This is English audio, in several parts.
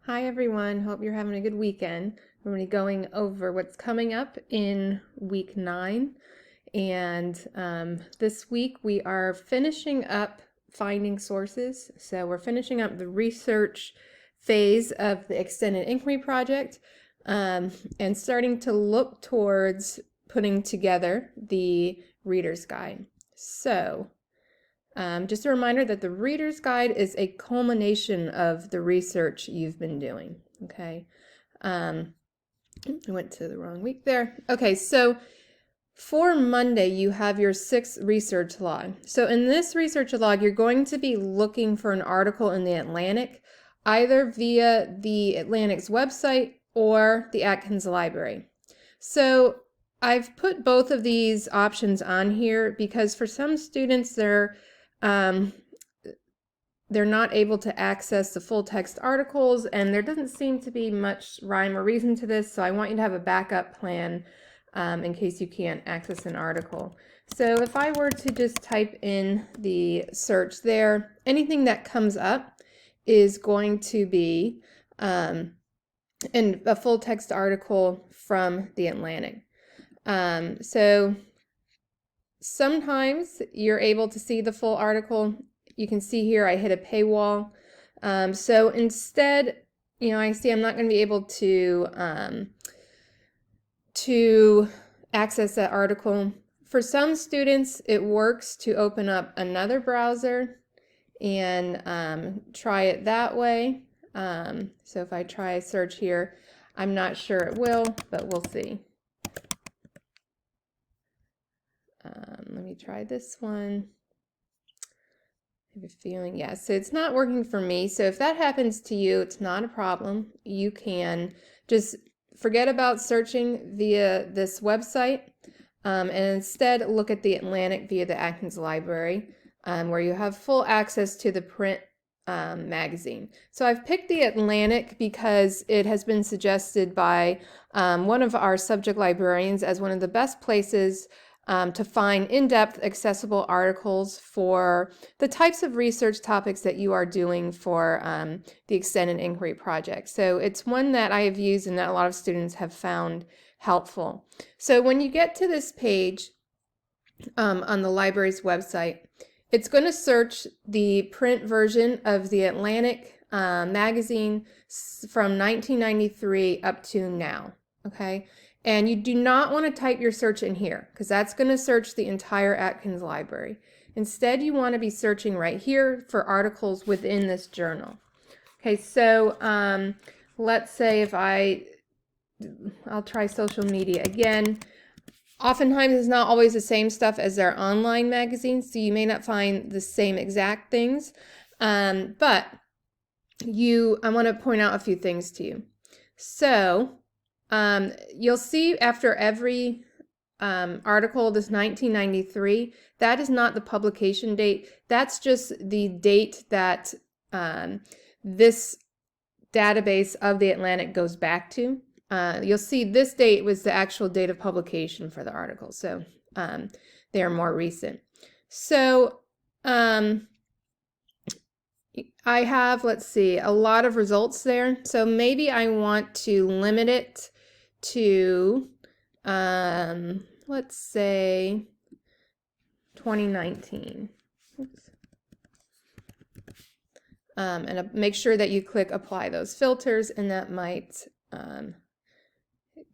Hi everyone, hope you're having a good weekend. We're going to be going over what's coming up in week 9, and this week we are finishing up finding sources. So we're finishing up the research phase of the Extended Inquiry Project and starting to look towards putting together the Reader's Guide. So just a reminder that the Reader's Guide is a culmination of the research you've been doing, okay? I went to the wrong week there. Okay, so for Monday, you have your 6th research log. So in this research log, you're going to be looking for an article in the Atlantic, either via the Atlantic's website or the Atkins Library. So I've put both of these options on here because for some students, they're not able to access the full text articles, and there doesn't seem to be much rhyme or reason to this, so I want you to have a backup plan in case you can't access an article. So if I were to just type in the search there, anything that comes up is going to be a full text article from the Atlantic. So sometimes you're able to see the full article. You can see here I hit a paywall. So instead, I see I'm not going to be able to access that article. For some students, it works to open up another browser and try it that way. So if I try search here, I'm not sure it will, but we'll see. Let me try this one. I have a feeling, yeah, so it's not working for me. So if that happens to you, it's not a problem. You can just forget about searching via this website and instead look at the Atlantic via the Atkins Library, where you have full access to the print magazine. So I've picked the Atlantic because it has been suggested by one of our subject librarians as one of the best places to find in-depth accessible articles for the types of research topics that you are doing for the Extended Inquiry Project. So it's one that I have used and that a lot of students have found helpful. So when you get to this page on the library's website, it's going to search the print version of the Atlantic magazine from 1993 up to now, okay? And you do not want to type your search in here because that's going to search the entire Atkins Library. Instead, you want to be searching right here for articles within this journal. Okay, so let's say if I'll try social media again. Oftentimes it's not always the same stuff as their online magazines, so you may not find the same exact things. But I want to point out a few things to you. So you'll see after every article, this 1993, that is not the publication date. That's just the date that this database of the Atlantic goes back to. You'll see this date was the actual date of publication for the article, so they are more recent. So I have, let's see, a lot of results there. So maybe I want to limit it to, let's say, 2019. Oops. And make sure that you click apply those filters, and that might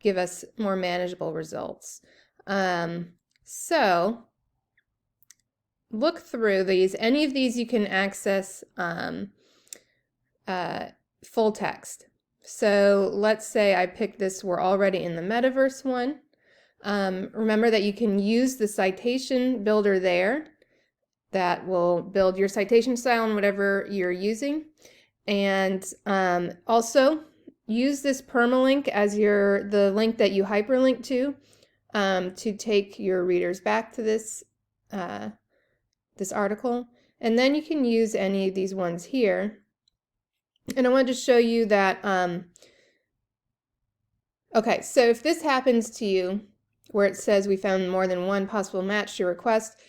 give us more manageable results. So look through these. Any of these you can access full text. So let's say I picked this, we're already in the metaverse one. Remember that you can use the citation builder there. That will build your citation style and whatever you're using. And also use this permalink as the link that you hyperlink to take your readers back to this this article. And then you can use any of these ones here. And I wanted to show you that, okay, so if this happens to you, where it says we found more than one possible match to your request,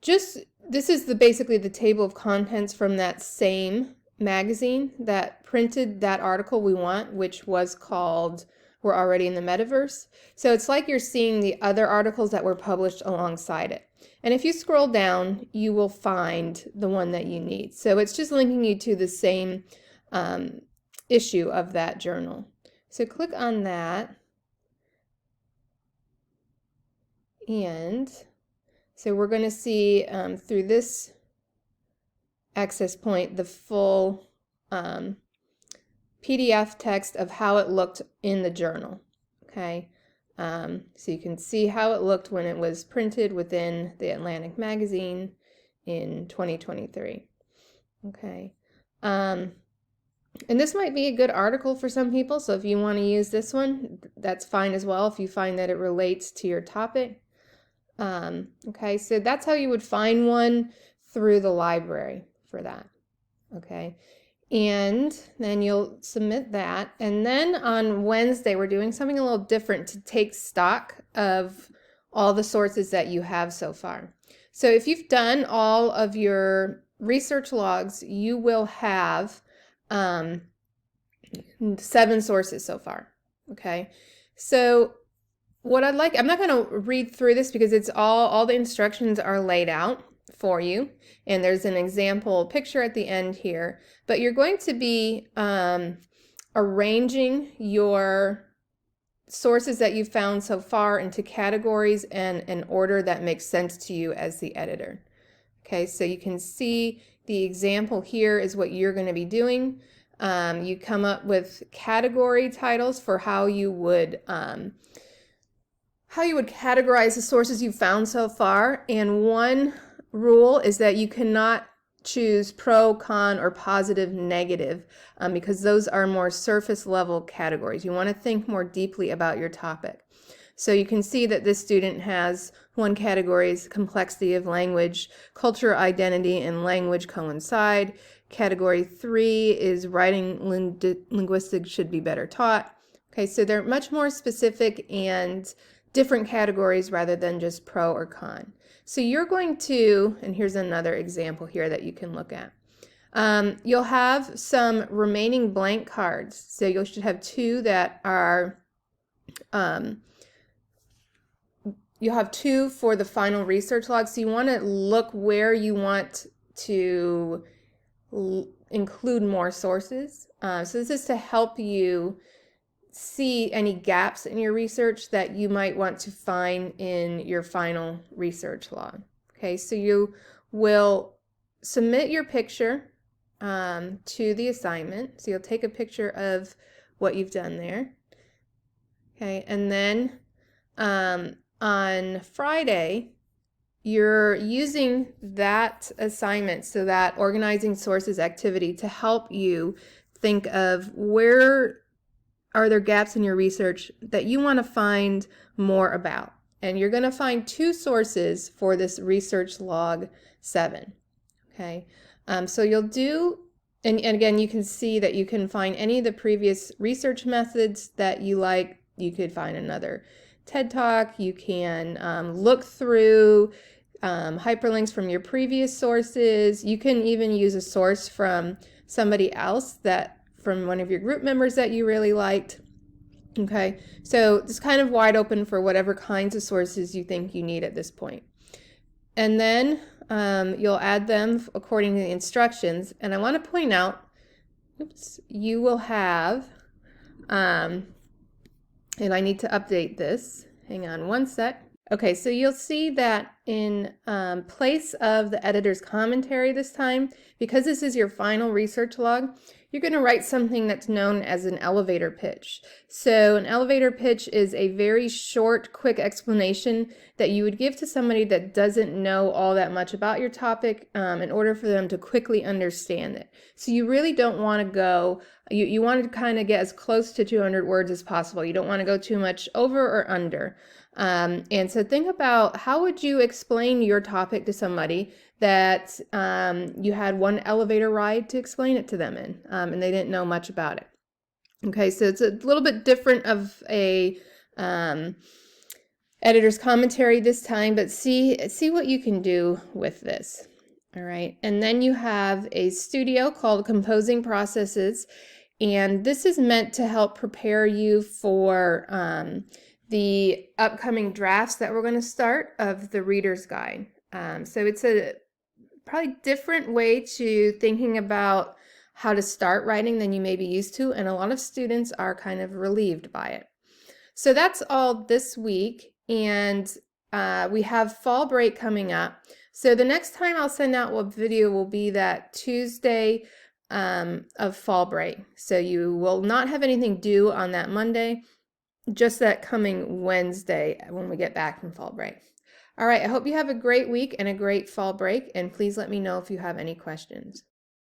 this is basically the table of contents from that same magazine that printed that article we want, which was called We're Already in the Metaverse. So it's like you're seeing the other articles that were published alongside it. And if you scroll down, you will find the one that you need. So it's just linking you to the same issue of that journal. So click on that. And so we're going to see through this access point the full PDF text of how it looked in the journal. Okay, so you can see how it looked when it was printed within the Atlantic magazine in 2023. Okay, and this might be a good article for some people, so if you want to use this one, that's fine as well if you find that it relates to your topic. Okay, so that's how you would find one through the library for that. Okay, and then you'll submit that, and then on Wednesday we're doing something a little different to take stock of all the sources that you have so far. So if you've done all of your research logs, you will have 7 sources so far. Okay, so what I'd like, I'm not going to read through this because it's all the instructions are laid out for you, and there's an example picture at the end here, but you're going to be arranging your sources that you've found so far into categories and an order that makes sense to you as the editor. Okay, so you can see the example here is what you're going to be doing. You come up with category titles for how you would categorize the sources you've found so far, and one rule is that you cannot choose pro, con, or positive, negative, because those are more surface level categories. You want to think more deeply about your topic. So you can see that this student has one category is complexity of language, culture, identity, and language coincide. Category 3 is writing linguistics should be better taught. Okay, so they're much more specific and different categories rather than just pro or con. So you're going to, and here's another example here that you can look at. You'll have some remaining blank cards. So you should have 2 that are, you'll have 2 for the final research log. So you want to look where you want to include more sources. So this is to help you see any gaps in your research that you might want to find in your final research log. Okay, so you will submit your picture to the assignment. So you'll take a picture of what you've done there. Okay, and then on Friday, you're using that assignment, so that organizing sources activity, to help you think of where are there gaps in your research that you want to find more about. And you're going to find 2 sources for this research log 7. Okay, so you'll do, and again, you can see that you can find any of the previous research methods that you like. You could find another TED Talk. You can look through hyperlinks from your previous sources. You can even use a source from somebody else from one of your group members that you really liked. Okay, so it's kind of wide open for whatever kinds of sources you think you need at this point. And then you'll add them according to the instructions. And I want to point out, you will have, and I need to update this. Hang on one sec. Okay, so you'll see that in place of the editor's commentary this time, because this is your final research log, you're going to write something that's known as an elevator pitch. So an elevator pitch is a very short, quick explanation that you would give to somebody that doesn't know all that much about your topic in order for them to quickly understand it. So you really don't want to go, you want to kind of get as close to 200 words as possible. You don't want to go too much over or under. And so think about, how would you explain your topic to somebody that you had one elevator ride to explain it to them in, and they didn't know much about it. Okay, so it's a little bit different of a editor's commentary this time, but see what you can do with this. All right, and then you have a studio called Composing Processes, and this is meant to help prepare you for the upcoming drafts that we're going to start of the Reader's Guide. So it's a probably different way to thinking about how to start writing than you may be used to, and a lot of students are kind of relieved by it. So that's all this week, and we have fall break coming up. So the next time I'll send out a video will be that Tuesday of fall break. So you will not have anything due on that Monday, just that coming Wednesday when we get back from fall break. All right, I hope you have a great week and a great fall break, and please let me know if you have any questions.